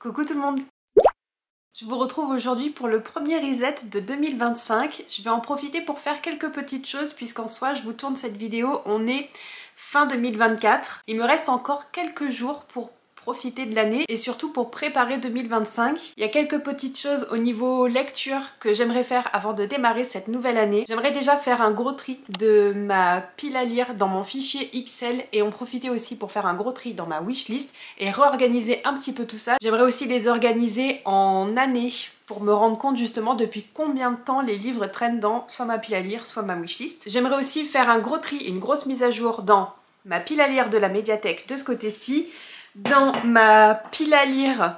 Coucou tout le monde! Je vous retrouve aujourd'hui pour le premier reset de 2025. Je vais en profiter pour faire quelques petites choses puisqu'en soi je vous tourne cette vidéo, on est fin 2024. Il me reste encore quelques jours pour profiter de l'année et surtout pour préparer 2025. Il y a quelques petites choses au niveau lecture que j'aimerais faire avant de démarrer cette nouvelle année. J'aimerais déjà faire un gros tri de ma pile à lire dans mon fichier Excel et en profiter aussi pour faire un gros tri dans ma wishlist et réorganiser un petit peu tout ça. J'aimerais aussi les organiser en année pour me rendre compte justement depuis combien de temps les livres traînent dans soit ma pile à lire, soit ma wishlist. J'aimerais aussi faire un gros tri, une grosse mise à jour dans ma pile à lire de la médiathèque de ce côté-ci, dans ma pile à lire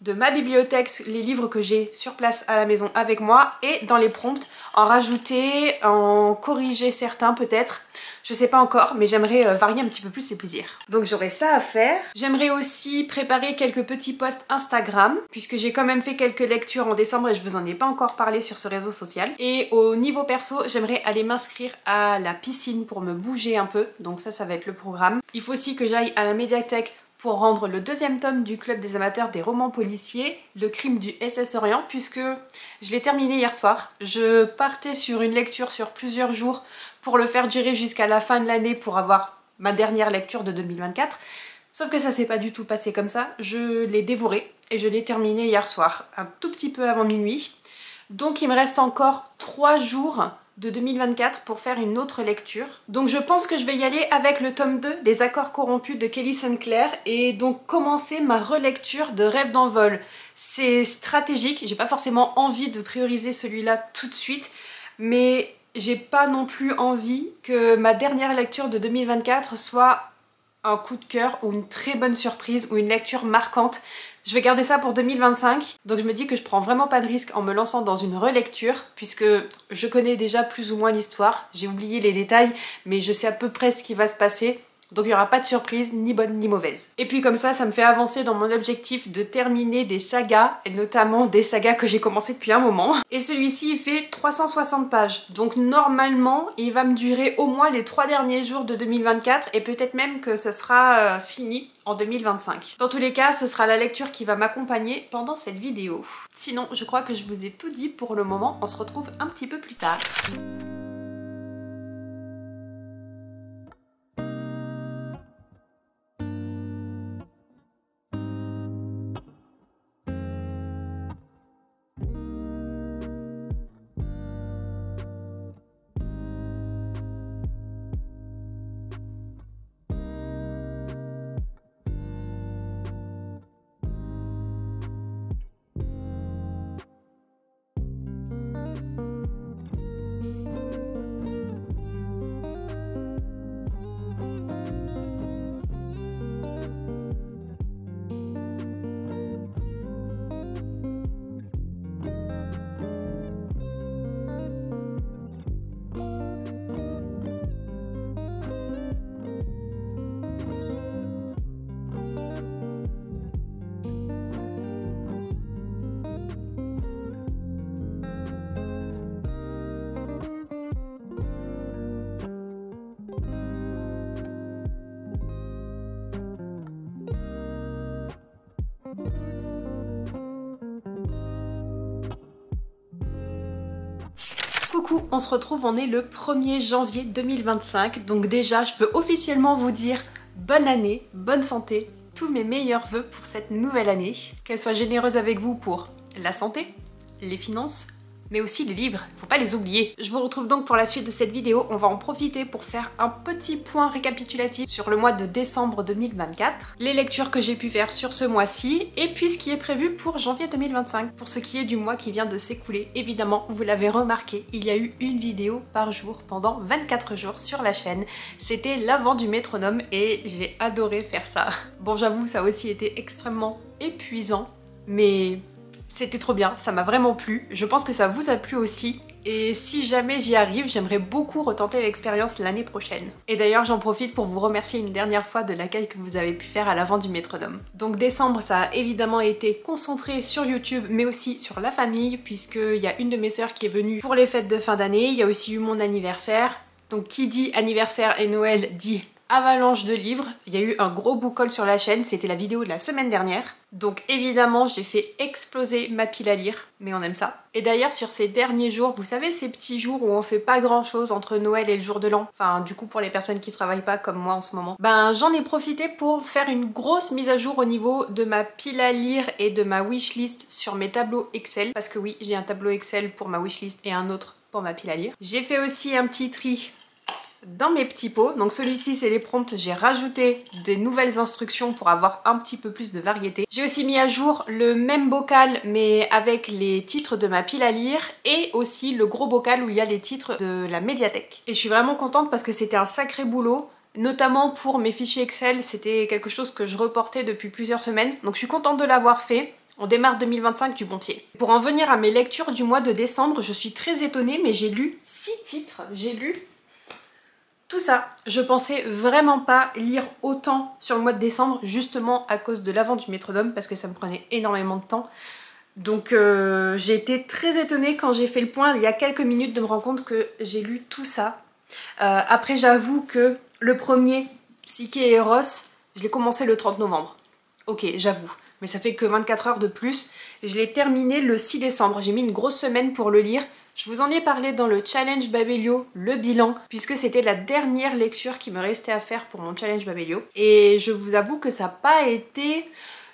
de ma bibliothèque, les livres que j'ai sur place à la maison avec moi, et dans les prompts, en rajouter, en corriger certains peut-être. Je sais pas encore, mais j'aimerais varier un petit peu plus les plaisirs. Donc j'aurai ça à faire. J'aimerais aussi préparer quelques petits posts Instagram, puisque j'ai quand même fait quelques lectures en décembre et je vous en ai pas encore parlé sur ce réseau social. Et au niveau perso, j'aimerais aller m'inscrire à la piscine pour me bouger un peu. Donc ça va être le programme. Il faut aussi que j'aille à la médiathèque pour rendre le deuxième tome du Club des amateurs des romans policiers, Le crime du SS Orient, puisque je l'ai terminé hier soir. Je partais sur une lecture sur plusieurs jours pour le faire durer jusqu'à la fin de l'année pour avoir ma dernière lecture de 2024. Sauf que ça s'est pas du tout passé comme ça. Je l'ai dévoré et je l'ai terminé hier soir, un tout petit peu avant minuit. Donc il me reste encore 3 jours de 2024 pour faire une autre lecture. Donc je pense que je vais y aller avec le tome 2 des Accords corrompus de Kelly Sinclair et donc commencer ma relecture de Rêve d'envol. C'est stratégique, j'ai pas forcément envie de prioriser celui-là tout de suite, mais j'ai pas non plus envie que ma dernière lecture de 2024 soit un coup de cœur ou une très bonne surprise ou une lecture marquante. Je vais garder ça pour 2025, donc je me dis que je prends vraiment pas de risque en me lançant dans une relecture puisque je connais déjà plus ou moins l'histoire, j'ai oublié les détails mais je sais à peu près ce qui va se passer. Donc il n'y aura pas de surprise, ni bonne ni mauvaise. Et puis comme ça me fait avancer dans mon objectif de terminer des sagas, et notamment des sagas que j'ai commencé depuis un moment. Et celui-ci il fait 360 pages, donc normalement il va me durer au moins les 3 derniers jours de 2024 et peut-être même que ce sera fini en 2025. Dans tous les cas, ce sera la lecture qui va m'accompagner pendant cette vidéo. Sinon, je crois que je vous ai tout dit pour le moment, on se retrouve un petit peu plus tard. Coucou, on se retrouve, on est le 1er janvier 2025, donc déjà je peux officiellement vous dire bonne année, bonne santé, tous mes meilleurs vœux pour cette nouvelle année, qu'elle soit généreuse avec vous pour la santé, les finances, mais aussi les livres, faut pas les oublier. Je vous retrouve donc pour la suite de cette vidéo, on va en profiter pour faire un petit point récapitulatif sur le mois de décembre 2024, les lectures que j'ai pu faire sur ce mois-ci, et puis ce qui est prévu pour janvier 2025. Pour ce qui est du mois qui vient de s'écouler, évidemment, vous l'avez remarqué, il y a eu une vidéo par jour pendant 24 jours sur la chaîne. C'était l'avant du métronome et j'ai adoré faire ça. Bon, j'avoue, ça a aussi été extrêmement épuisant, mais c'était trop bien, ça m'a vraiment plu. Je pense que ça vous a plu aussi. Et si jamais j'y arrive, j'aimerais beaucoup retenter l'expérience l'année prochaine. Et d'ailleurs, j'en profite pour vous remercier une dernière fois de l'accueil que vous avez pu faire à l'avant du métronome. Donc décembre, ça a évidemment été concentré sur YouTube, mais aussi sur la famille, puisqu'il y a une de mes sœurs qui est venue pour les fêtes de fin d'année. Il y a aussi eu mon anniversaire. Donc qui dit anniversaire et Noël dit avalanche de livres. Il y a eu un gros book haul sur la chaîne, c'était la vidéo de la semaine dernière. Donc évidemment j'ai fait exploser ma pile à lire, mais on aime ça. Et d'ailleurs sur ces derniers jours, vous savez ces petits jours où on fait pas grand chose entre Noël et le jour de l'an, enfin du coup pour les personnes qui travaillent pas comme moi en ce moment, ben j'en ai profité pour faire une grosse mise à jour au niveau de ma pile à lire et de ma wishlist sur mes tableaux Excel. Parce que oui, j'ai un tableau Excel pour ma wishlist et un autre pour ma pile à lire. J'ai fait aussi un petit tri dans mes petits pots, donc celui-ci c'est les prompts, j'ai rajouté des nouvelles instructions pour avoir un petit peu plus de variété. J'ai aussi mis à jour le même bocal mais avec les titres de ma pile à lire et aussi le gros bocal où il y a les titres de la médiathèque. Et je suis vraiment contente parce que c'était un sacré boulot, notamment pour mes fichiers Excel, c'était quelque chose que je reportais depuis plusieurs semaines, donc je suis contente de l'avoir fait. On démarre 2025 du bon pied. Pour en venir à mes lectures du mois de décembre, je suis très étonnée mais j'ai lu 6 titres, j'ai lu tout ça. Je pensais vraiment pas lire autant sur le mois de décembre, justement à cause de l'avant du métronome, parce que ça me prenait énormément de temps. Donc j'ai été très étonnée quand j'ai fait le point il y a quelques minutes de me rendre compte que j'ai lu tout ça. Après j'avoue que le premier, Psyché et Eros, je l'ai commencé le 30 novembre. Ok, j'avoue. Mais ça fait que 24 heures de plus. Je l'ai terminé le 6 décembre. J'ai mis une grosse semaine pour le lire. Je vous en ai parlé dans le challenge Babelio, le bilan, puisque c'était la dernière lecture qui me restait à faire pour mon challenge Babelio. Et je vous avoue que ça n'a pas été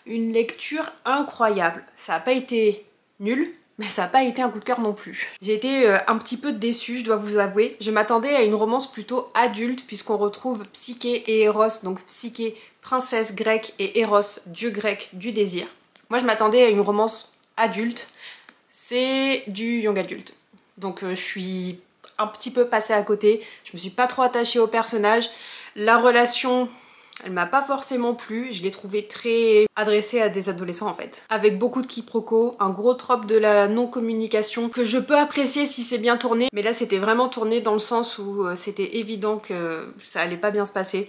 une lecture incroyable. Ça n'a pas été nul, mais ça n'a pas été un coup de cœur non plus. J'ai été un petit peu déçue, je dois vous avouer. Je m'attendais à une romance plutôt adulte, puisqu'on retrouve Psyché et Eros, donc Psyché, princesse grecque, et Eros, dieu grec du désir. Moi je m'attendais à une romance adulte, c'est du young adulte. Donc je suis un petit peu passée à côté, je me suis pas trop attachée au personnage. La relation, elle m'a pas forcément plu, je l'ai trouvée très adressée à des adolescents en fait. Avec beaucoup de quiproquos, un gros trope de la non-communication que je peux apprécier si c'est bien tourné. Mais là c'était vraiment tourné dans le sens où c'était évident que ça allait pas bien se passer.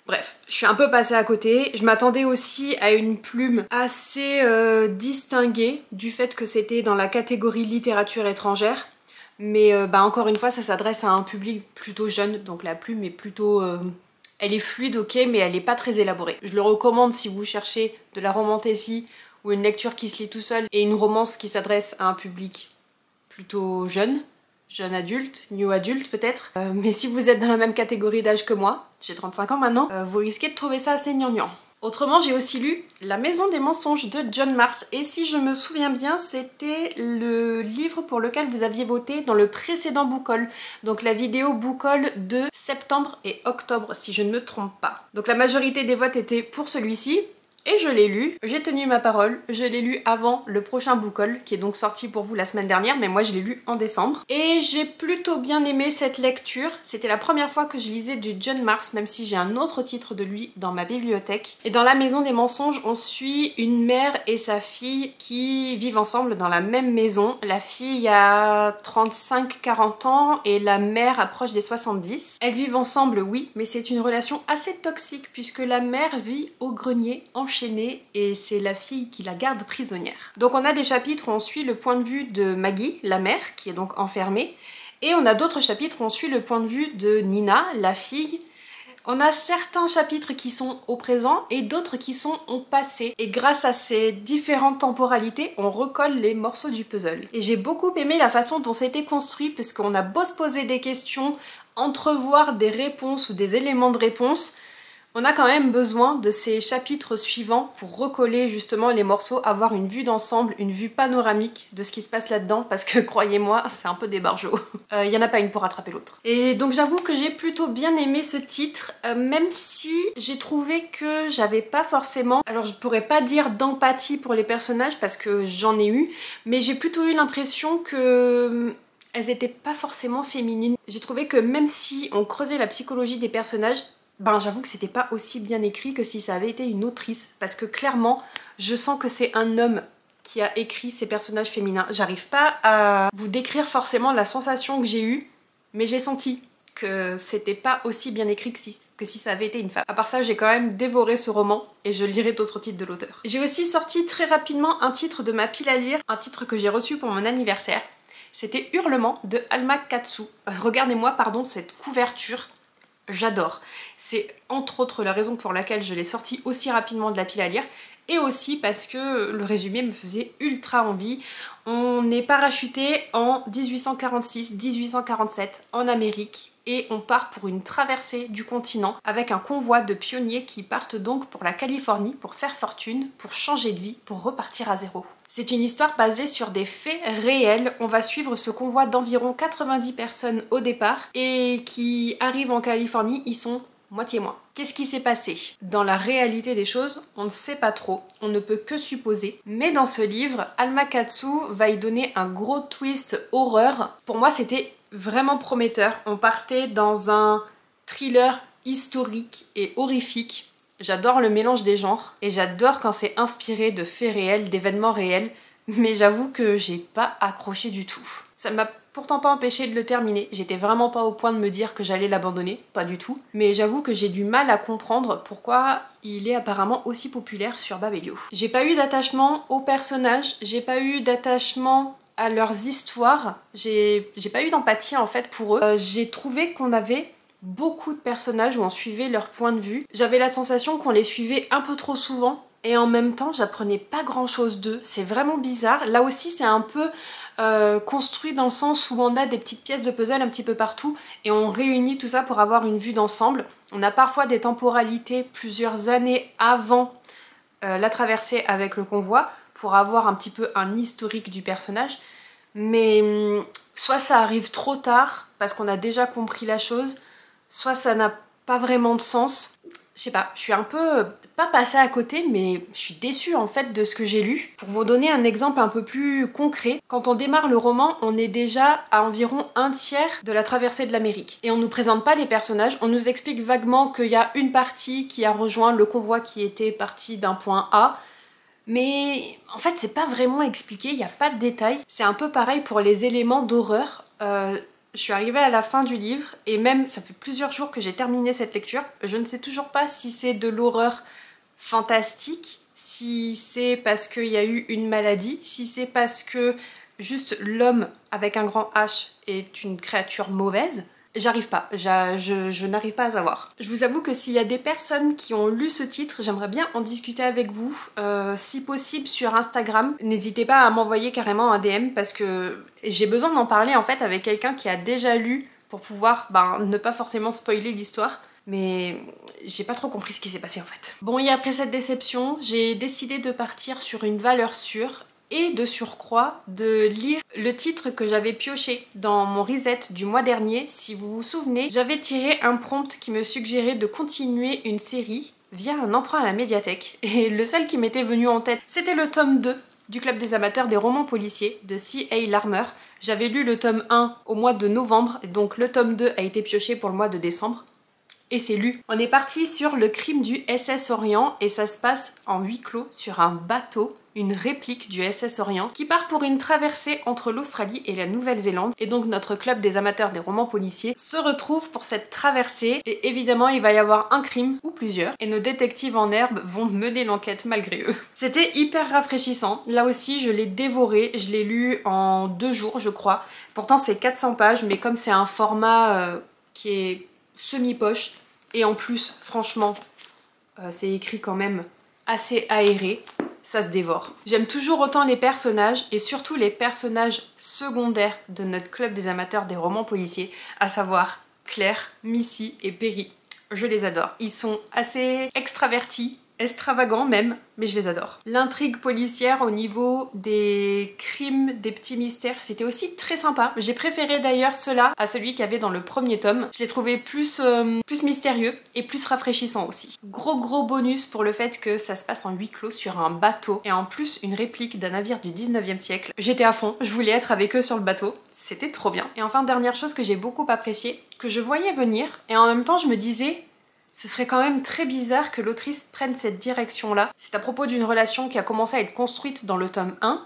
Bref, je suis un peu passée à côté. Je m'attendais aussi à une plume assez distinguée du fait que c'était dans la catégorie littérature étrangère. Mais encore une fois, ça s'adresse à un public plutôt jeune, donc la plume est plutôt... elle est fluide, ok, mais elle n'est pas très élaborée. Je le recommande si vous cherchez de la romantasy ou une lecture qui se lit tout seul et une romance qui s'adresse à un public plutôt jeune adulte, new adulte peut-être. Mais si vous êtes dans la même catégorie d'âge que moi, j'ai 35 ans maintenant, vous risquez de trouver ça assez gnangnan. Autrement, j'ai aussi lu La Maison des Mensonges de John Marrs, et si je me souviens bien, c'était le livre pour lequel vous aviez voté dans le précédent book haul, donc la vidéo book haul de septembre et octobre, si je ne me trompe pas. Donc la majorité des votes étaient pour celui-ci, et je l'ai lu, j'ai tenu ma parole, je l'ai lu avant le prochain book haul qui est donc sorti pour vous la semaine dernière, mais moi je l'ai lu en décembre. Et j'ai plutôt bien aimé cette lecture, c'était la première fois que je lisais du John Marrs, même si j'ai un autre titre de lui dans ma bibliothèque. Et dans La Maison des Mensonges, on suit une mère et sa fille qui vivent ensemble dans la même maison. La fille a 35-40 ans et la mère approche des 70. Elles vivent ensemble, oui, mais c'est une relation assez toxique puisque la mère vit au grenier enchaînée et c'est la fille qui la garde prisonnière. Donc on a des chapitres où on suit le point de vue de Maggie, la mère, qui est donc enfermée, et on a d'autres chapitres où on suit le point de vue de Nina, la fille. On a certains chapitres qui sont au présent et d'autres qui sont au passé. Et grâce à ces différentes temporalités, on recolle les morceaux du puzzle. Et j'ai beaucoup aimé la façon dont c'était construit, puisqu'on a beau se poser des questions, entrevoir des réponses ou des éléments de réponse, on a quand même besoin de ces chapitres suivants pour recoller justement les morceaux, avoir une vue d'ensemble, une vue panoramique de ce qui se passe là-dedans, parce que croyez-moi, c'est un peu des barjots. Il n'y en a pas une pour rattraper l'autre. Et donc j'avoue que j'ai plutôt bien aimé ce titre, même si j'ai trouvé que j'avais pas forcément... Alors je pourrais pas dire d'empathie pour les personnages, parce que j'en ai eu, mais j'ai plutôt eu l'impression que... elles étaient pas forcément féminines. J'ai trouvé que même si on creusait la psychologie des personnages, j'avoue que c'était pas aussi bien écrit que si ça avait été une autrice, parce que clairement je sens que c'est un homme qui a écrit ces personnages féminins. J'arrive pas à vous décrire forcément la sensation que j'ai eue, mais j'ai senti que c'était pas aussi bien écrit que si ça avait été une femme. À part ça, j'ai quand même dévoré ce roman et je lirai d'autres titres de l'auteur. J'ai aussi sorti très rapidement un titre de ma pile à lire, un titre que j'ai reçu pour mon anniversaire. C'était Hurlement de Alma Katsu. Regardez-moi, pardon, cette couverture. j'adore. C'est entre autres la raison pour laquelle je l'ai sorti aussi rapidement de la pile à lire. Et aussi parce que le résumé me faisait ultra envie. On est parachuté en 1846-1847 en Amérique et on part pour une traversée du continent avec un convoi de pionniers qui partent donc pour la Californie pour faire fortune, pour changer de vie, pour repartir à zéro. C'est une histoire basée sur des faits réels. On va suivre ce convoi d'environ 90 personnes au départ et qui arrivent en Californie, ils sont moitié moins. Qu'est-ce qui s'est passé? Dans la réalité des choses, on ne sait pas trop, on ne peut que supposer. Mais dans ce livre, Alma Katsu va y donner un gros twist horreur. Pour moi, c'était vraiment prometteur. On partait dans un thriller historique et horrifique. J'adore le mélange des genres et j'adore quand c'est inspiré de faits réels, d'événements réels. Mais j'avoue que j'ai pas accroché du tout. Ça m'a pourtant pas empêché de le terminer. J'étais vraiment pas au point de me dire que j'allais l'abandonner, pas du tout. Mais j'avoue que j'ai du mal à comprendre pourquoi il est apparemment aussi populaire sur Babelio. J'ai pas eu d'attachement aux personnages, j'ai pas eu d'attachement à leurs histoires, j'ai pas eu d'empathie en fait pour eux. J'ai trouvé qu'on avait beaucoup de personnages où on suivait leur point de vue. J'avais la sensation qu'on les suivait un peu trop souvent. Et en même temps, j'apprenais pas grand chose d'eux. C'est vraiment bizarre. Là aussi, c'est un peu construit dans le sens où on a des petites pièces de puzzle un petit peu partout et on réunit tout ça pour avoir une vue d'ensemble. On a parfois des temporalités plusieurs années avant la traversée avec le convoi pour avoir un petit peu un historique du personnage. Mais soit ça arrive trop tard parce qu'on a déjà compris la chose, soit ça n'a pas vraiment de sens. Je sais pas, je suis un peu, pas passée à côté, mais je suis déçue en fait de ce que j'ai lu. Pour vous donner un exemple un peu plus concret, quand on démarre le roman, on est déjà à environ un tiers de la traversée de l'Amérique. Et on nous présente pas les personnages, on nous explique vaguement qu'il y a une partie qui a rejoint le convoi qui était parti d'un point A, mais en fait c'est pas vraiment expliqué, il n'y a pas de détails. C'est un peu pareil pour les éléments d'horreur. Je suis arrivée à la fin du livre et même ça fait plusieurs jours que j'ai terminé cette lecture. Je ne sais toujours pas si c'est de l'horreur fantastique, si c'est parce qu'il y a eu une maladie, si c'est parce que juste l'homme avec un grand H est une créature mauvaise. J'arrive pas, je n'arrive pas à savoir. Je vous avoue que s'il y a des personnes qui ont lu ce titre, j'aimerais bien en discuter avec vous, si possible sur Instagram. N'hésitez pas à m'envoyer carrément un DM parce que j'ai besoin d'en parler en fait avec quelqu'un qui a déjà lu pour pouvoir ne pas forcément spoiler l'histoire. Mais j'ai pas trop compris ce qui s'est passé en fait. Bon, et après cette déception, j'ai décidé de partir sur une valeur sûre et de surcroît de lire le titre que j'avais pioché dans mon reset du mois dernier. Si vous vous souvenez, j'avais tiré un prompt qui me suggérait de continuer une série via un emprunt à la médiathèque. Et le seul qui m'était venu en tête, c'était le tome 2 du Club des amateurs des romans policiers de C.A. Larmer. J'avais lu le tome 1 au mois de novembre, donc le tome 2 a été pioché pour le mois de décembre. Et c'est lu. On est parti sur le crime du SS Orient et ça se passe en huis clos sur un bateau, une réplique du SS Orient qui part pour une traversée entre l'Australie et la Nouvelle-Zélande. Et donc notre club des amateurs des romans policiers se retrouve pour cette traversée et évidemment il va y avoir un crime ou plusieurs et nos détectives en herbe vont mener l'enquête malgré eux. C'était hyper rafraîchissant. Là aussi je l'ai dévoré, je l'ai lu en 2 jours je crois. Pourtant c'est 400 pages mais comme c'est un format qui est semi-poche et en plus franchement c'est écrit quand même assez aéré, ça se dévore. J'aime toujours autant les personnages et surtout les personnages secondaires de notre club des amateurs des romans policiers, à savoir Claire, Missy et Perry. Je les adore. Ils sont assez extravertis, extravagants même, mais je les adore. L'intrigue policière au niveau des crimes, des petits mystères, c'était aussi très sympa. J'ai préféré d'ailleurs cela à celui qu'il y avait dans le premier tome. Je l'ai trouvé plus mystérieux et plus rafraîchissant aussi. Gros bonus pour le fait que ça se passe en huis clos sur un bateau et en plus une réplique d'un navire du 19e siècle. J'étais à fond, je voulais être avec eux sur le bateau. C'était trop bien. Et enfin, dernière chose que j'ai beaucoup appréciée, que je voyais venir et en même temps je me disais ce serait quand même très bizarre que l'autrice prenne cette direction-là. C'est à propos d'une relation qui a commencé à être construite dans le tome 1.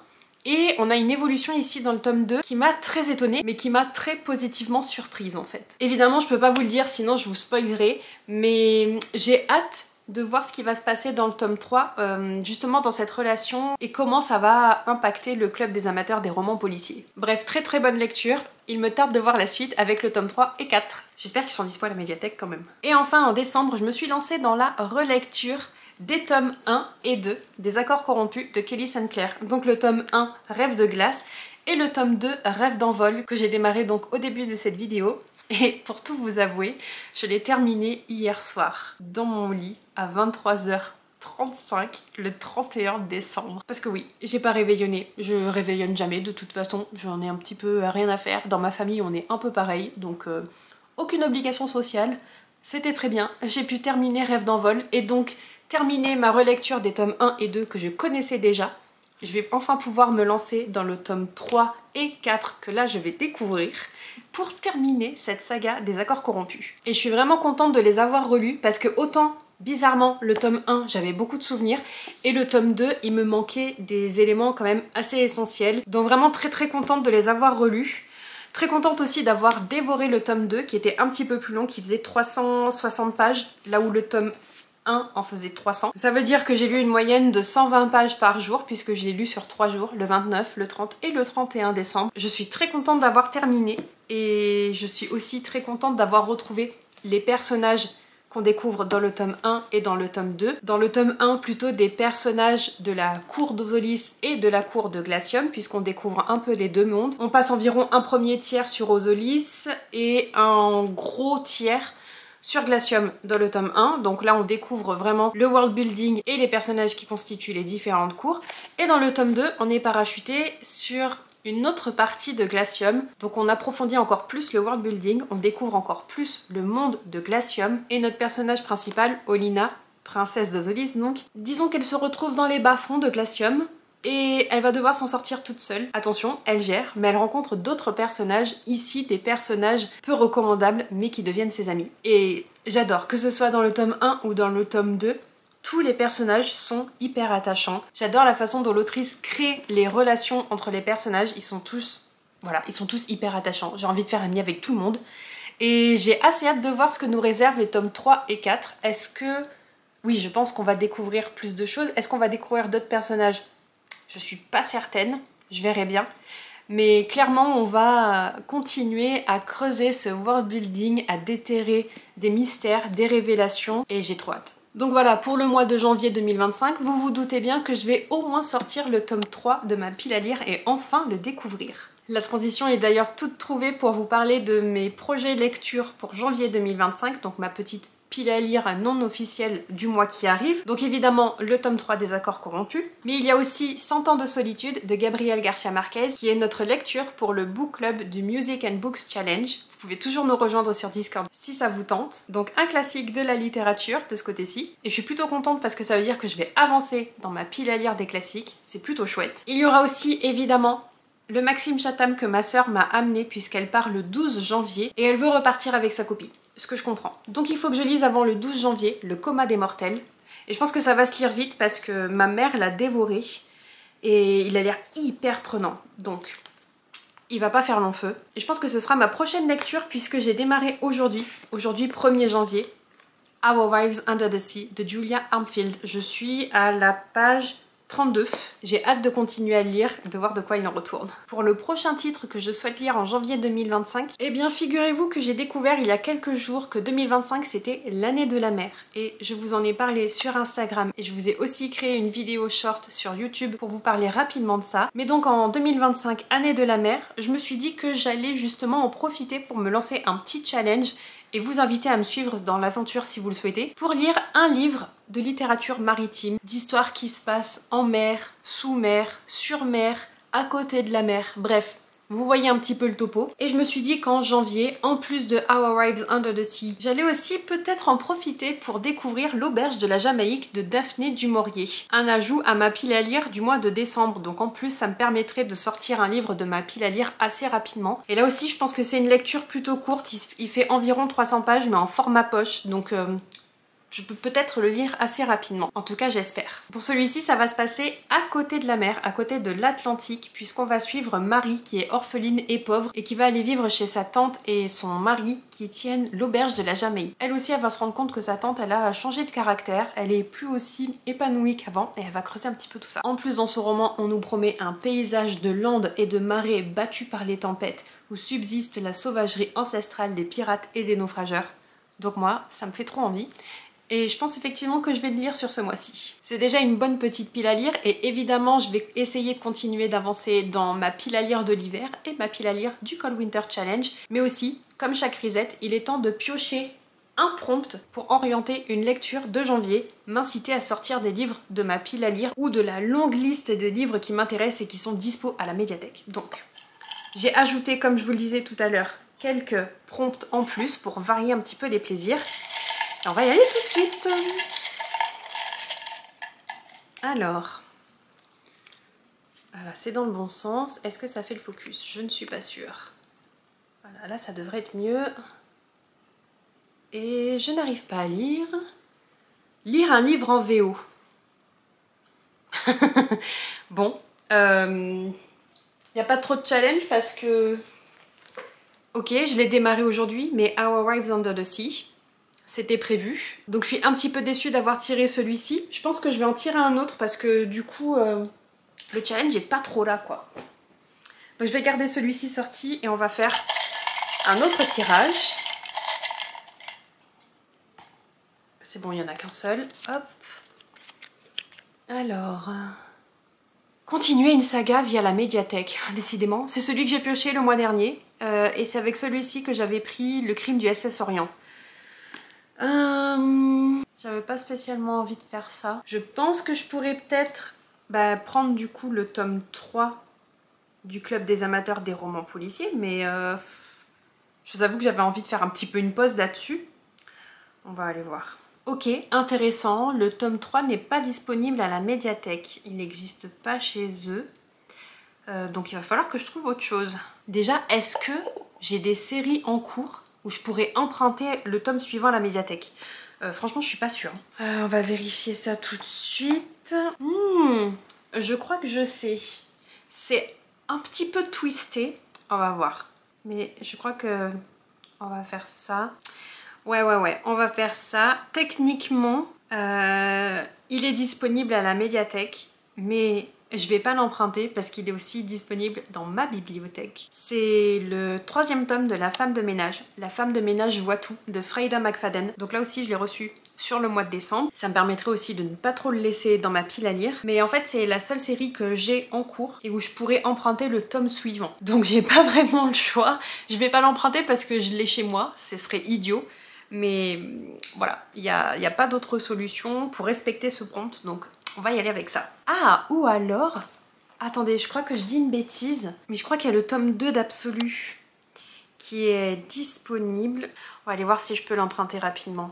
Et on a une évolution ici dans le tome 2 qui m'a très étonnée, mais qui m'a très positivement surprise en fait. Évidemment, je peux pas vous le dire, sinon je vous spoilerai, mais j'ai hâte de voir ce qui va se passer dans le tome 3, justement dans cette relation et comment ça va impacter le club des amateurs des romans policiers. Bref, très très bonne lecture. Il me tarde de voir la suite avec le tome 3 et 4. J'espère qu'ils sont dispo à la médiathèque quand même. Et enfin, en décembre, je me suis lancée dans la relecture des tomes 1 et 2 des Accords corrompus de Kelly St. Clair. Donc le tome 1, Rêve de glace, et le tome 2, Rêve d'envol, que j'ai démarré donc au début de cette vidéo. Et pour tout vous avouer, je l'ai terminé hier soir, dans mon lit, à 23h35, le 31 décembre. Parce que oui, j'ai pas réveillonné, je réveillonne jamais de toute façon, j'en ai un petit peu rien à faire. Dans ma famille, on est un peu pareil, donc aucune obligation sociale. C'était très bien, j'ai pu terminer Rêve d'envol, et donc terminer ma relecture des tomes 1 et 2 que je connaissais déjà. Je vais enfin pouvoir me lancer dans le tome 3 et 4 que là je vais découvrir pour terminer cette saga des Accords corrompus. Et je suis vraiment contente de les avoir relus parce que autant bizarrement le tome 1 j'avais beaucoup de souvenirs et le tome 2 il me manquait des éléments quand même assez essentiels. Donc vraiment très très contente de les avoir relus. Très contente aussi d'avoir dévoré le tome 2 qui était un petit peu plus long, qui faisait 360 pages là où le tome 1 en faisait 300. Ça veut dire que j'ai lu une moyenne de 120 pages par jour puisque je l'ai lu sur 3 jours, le 29, le 30 et le 31 décembre. Je suis très contente d'avoir terminé et je suis aussi très contente d'avoir retrouvé les personnages qu'on découvre dans le tome 1 et dans le tome 2. Dans le tome 1, plutôt des personnages de la cour d'Ozolis et de la cour de Glacium, puisqu'on découvre un peu les deux mondes. On passe environ un premier tiers sur Ozolis et un gros tiers sur Glacium dans le tome 1, donc là on découvre vraiment le world building et les personnages qui constituent les différentes cours. Et dans le tome 2, on est parachuté sur une autre partie de Glacium, donc on approfondit encore plus le world building, on découvre encore plus le monde de Glacium, et notre personnage principal, Olina, princesse d'Ozolis donc, disons qu'elle se retrouve dans les bas-fonds de Glacium, et elle va devoir s'en sortir toute seule. Attention, elle gère, mais elle rencontre d'autres personnages, ici des personnages peu recommandables, mais qui deviennent ses amis. Et j'adore, que ce soit dans le tome 1 ou dans le tome 2, tous les personnages sont hyper attachants. J'adore la façon dont l'autrice crée les relations entre les personnages, ils sont tous, voilà, ils sont tous hyper attachants. J'ai envie de faire amie avec tout le monde. Et j'ai assez hâte de voir ce que nous réservent les tomes 3 et 4. Est-ce que... Oui, je pense qu'on va découvrir plus de choses. Est-ce qu'on va découvrir d'autres personnages ? Je suis pas certaine, je verrai bien. Mais clairement, on va continuer à creuser ce world building, à déterrer des mystères, des révélations, et j'ai trop hâte. Donc voilà, pour le mois de janvier 2025, vous vous doutez bien que je vais au moins sortir le tome 3 de ma pile à lire et enfin le découvrir. La transition est d'ailleurs toute trouvée pour vous parler de mes projets lecture pour janvier 2025, donc ma petite pile à lire non officielle du mois qui arrive. Donc évidemment le tome 3 des Accords corrompus, mais il y a aussi 100 ans de solitude de Gabriel Garcia Marquez qui est notre lecture pour le book club du Music and Books Challenge. Vous pouvez toujours nous rejoindre sur Discord si ça vous tente. Donc un classique de la littérature de ce côté-ci. Et je suis plutôt contente parce que ça veut dire que je vais avancer dans ma pile à lire des classiques. C'est plutôt chouette. Il y aura aussi évidemment le Maxime Chatham que ma sœur m'a amené puisqu'elle part le 12 janvier et elle veut repartir avec sa copie. Ce que je comprends. Donc il faut que je lise avant le 12 janvier Le Coma des Mortels. Et je pense que ça va se lire vite parce que ma mère l'a dévoré et il a l'air hyper prenant. Donc il va pas faire long feu. Et je pense que ce sera ma prochaine lecture puisque j'ai démarré aujourd'hui 1er janvier, Our Wives Under the Sea de Julia Armfield. Je suis à la page 32. J'ai hâte de continuer à le lire et de voir de quoi il en retourne. Pour le prochain titre que je souhaite lire en janvier 2025, eh bien figurez-vous que j'ai découvert il y a quelques jours que 2025 c'était l'année de la mer. Et je vous en ai parlé sur Instagram et je vous ai aussi créé une vidéo short sur YouTube pour vous parler rapidement de ça. Mais donc en 2025, année de la mer, je me suis dit que j'allais justement en profiter pour me lancer un petit challenge et vous inviter à me suivre dans l'aventure si vous le souhaitez, pour lire un livre de littérature maritime, d'histoires qui se passent en mer, sous mer, sur mer, à côté de la mer, bref. Vous voyez un petit peu le topo. Et je me suis dit qu'en janvier, en plus de Our Wives Under the Sea, j'allais aussi peut-être en profiter pour découvrir L'Auberge de la Jamaïque de Daphné du Maurier. Un ajout à ma pile à lire du mois de décembre. Donc en plus, ça me permettrait de sortir un livre de ma pile à lire assez rapidement. Et là aussi, je pense que c'est une lecture plutôt courte. Il fait environ 300 pages, mais en format poche. Donc je peux peut-être le lire assez rapidement. En tout cas, j'espère. Pour celui-ci, ça va se passer à côté de la mer, à côté de l'Atlantique, puisqu'on va suivre Marie, qui est orpheline et pauvre, et qui va aller vivre chez sa tante et son mari, qui tiennent l'auberge de la Jamaïque. Elle aussi, elle va se rendre compte que sa tante, elle a changé de caractère, elle est plus aussi épanouie qu'avant, et elle va creuser un petit peu tout ça. En plus, dans ce roman, on nous promet un paysage de landes et de marais battus par les tempêtes, où subsiste la sauvagerie ancestrale des pirates et des naufrageurs. Donc moi, ça me fait trop envie. Et je pense effectivement que je vais le lire sur ce mois-ci. C'est déjà une bonne petite pile à lire et évidemment je vais essayer de continuer d'avancer dans ma pile à lire de l'hiver et ma pile à lire du Cold Winter Challenge. Mais aussi, comme chaque risette, il est temps de piocher un prompt pour orienter une lecture de janvier, m'inciter à sortir des livres de ma pile à lire ou de la longue liste des livres qui m'intéressent et qui sont dispo à la médiathèque. Donc, j'ai ajouté, comme je vous le disais tout à l'heure, quelques prompts en plus pour varier un petit peu les plaisirs. On va y aller tout de suite. Alors, c'est dans le bon sens. Est-ce que ça fait le focus? Je ne suis pas sûre. Voilà, là ça devrait être mieux. Et je n'arrive pas à lire. Lire un livre en VO. Bon, il n'y a pas trop de challenge parce que... Ok, je l'ai démarré aujourd'hui, mais How Arrives Under the Sea. C'était prévu. Donc je suis un petit peu déçue d'avoir tiré celui-ci. Je pense que je vais en tirer un autre parce que du coup, le challenge est pas trop là, quoi. Donc je vais garder celui-ci sorti et on va faire un autre tirage. C'est bon, il n'y en a qu'un seul. Hop. Alors... Continuer une saga via la médiathèque, décidément. C'est celui que j'ai pioché le mois dernier. Et c'est avec celui-ci que j'avais pris Le Crime du SS Orient. J'avais pas spécialement envie de faire ça. Je pense que je pourrais peut-être prendre du coup le tome 3 du Club des amateurs des romans policiers, mais je vous avoue que j'avais envie de faire un petit peu une pause là-dessus. On va aller voir. Ok, intéressant, le tome 3 n'est pas disponible à la médiathèque. Il n'existe pas chez eux. Donc il va falloir que je trouve autre chose. Déjà, est-ce que j'ai des séries en cours où je pourrais emprunter le tome suivant à la médiathèque? Franchement, je suis pas sûre. On va vérifier ça tout de suite. Je crois que je sais. C'est un petit peu twisté. On va voir. Mais je crois que on va faire ça. Ouais, on va faire ça. Techniquement, il est disponible à la médiathèque, mais je vais pas l'emprunter parce qu'il est aussi disponible dans ma bibliothèque. C'est le 3e tome de La femme de ménage. La femme de ménage voit tout, de Freida McFadden. Donc là aussi, je l'ai reçu sur le mois de décembre. Ça me permettrait aussi de ne pas trop le laisser dans ma pile à lire. Mais en fait, c'est la seule série que j'ai en cours et où je pourrais emprunter le tome suivant. Donc j'ai pas vraiment le choix. Je vais pas l'emprunter parce que je l'ai chez moi. Ce serait idiot. Mais voilà, il n'y a pas d'autre solution pour respecter ce prompt, donc on va y aller avec ça. Ah, ou alors... Attendez, je crois que je dis une bêtise, mais je crois qu'il y a le tome 2 d'Absolu qui est disponible. On va aller voir si je peux l'emprunter rapidement.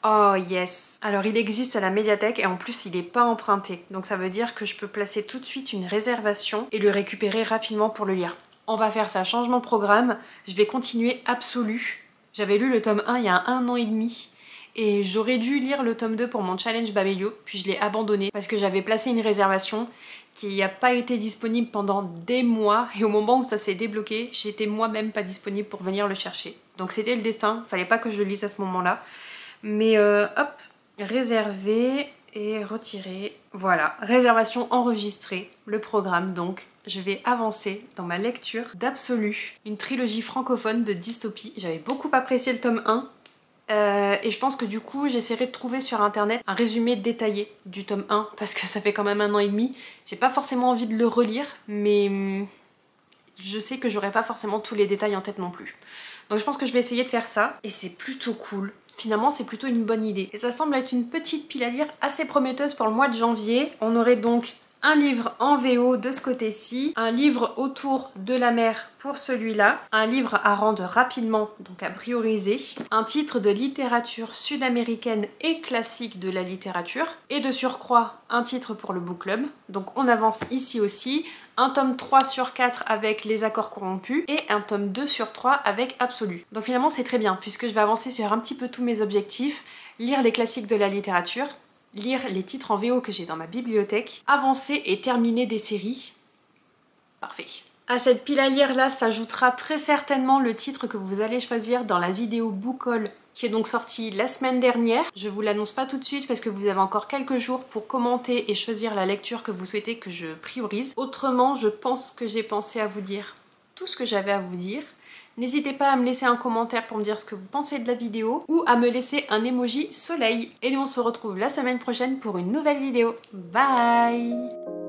Oh yes! Alors il existe à la médiathèque et en plus il n'est pas emprunté. Donc ça veut dire que je peux placer tout de suite une réservation et le récupérer rapidement pour le lire. On va faire ça, changement de programme. Je vais continuer Absolu. J'avais lu le tome 1 il y a 1 an et demi et j'aurais dû lire le tome 2 pour mon challenge Babelio, puis je l'ai abandonné parce que j'avais placé une réservation qui n'a pas été disponible pendant des mois et au moment où ça s'est débloqué, j'étais moi-même pas disponible pour venir le chercher. Donc c'était le destin, fallait pas que je le lise à ce moment-là. Mais hop, réservé et retiré. Voilà, réservation enregistrée, le programme donc. Je vais avancer dans ma lecture d'Absolu, une trilogie francophone de dystopie. J'avais beaucoup apprécié le tome 1 et je pense que du coup j'essaierai de trouver sur internet un résumé détaillé du tome 1 parce que ça fait quand même 1 an et demi. J'ai pas forcément envie de le relire mais je sais que j'aurai pas forcément tous les détails en tête non plus. Donc je pense que je vais essayer de faire ça et c'est plutôt cool. Finalement c'est plutôt une bonne idée. Et ça semble être une petite pile à lire assez prometteuse pour le mois de janvier. On aurait donc un livre en VO de ce côté-ci, un livre autour de la mer pour celui-là, un livre à rendre rapidement, donc à prioriser, un titre de littérature sud-américaine et classique de la littérature, et de surcroît un titre pour le book club. Donc on avance ici aussi, un tome 3 sur 4 avec les accords corrompus et un tome 2 sur 3 avec absolu. Donc finalement c'est très bien puisque je vais avancer sur un petit peu tous mes objectifs, lire les classiques de la littérature, lire les titres en VO que j'ai dans ma bibliothèque, avancer et terminer des séries. Parfait. À cette pile à lire là s'ajoutera très certainement le titre que vous allez choisir dans la vidéo book haul qui est donc sortie la semaine dernière. Je vous l'annonce pas tout de suite parce que vous avez encore quelques jours pour commenter et choisir la lecture que vous souhaitez que je priorise. Autrement, je pense que j'ai pensé à vous dire tout ce que j'avais à vous dire. N'hésitez pas à me laisser un commentaire pour me dire ce que vous pensez de la vidéo ou à me laisser un emoji soleil. Et nous on se retrouve la semaine prochaine pour une nouvelle vidéo. Bye!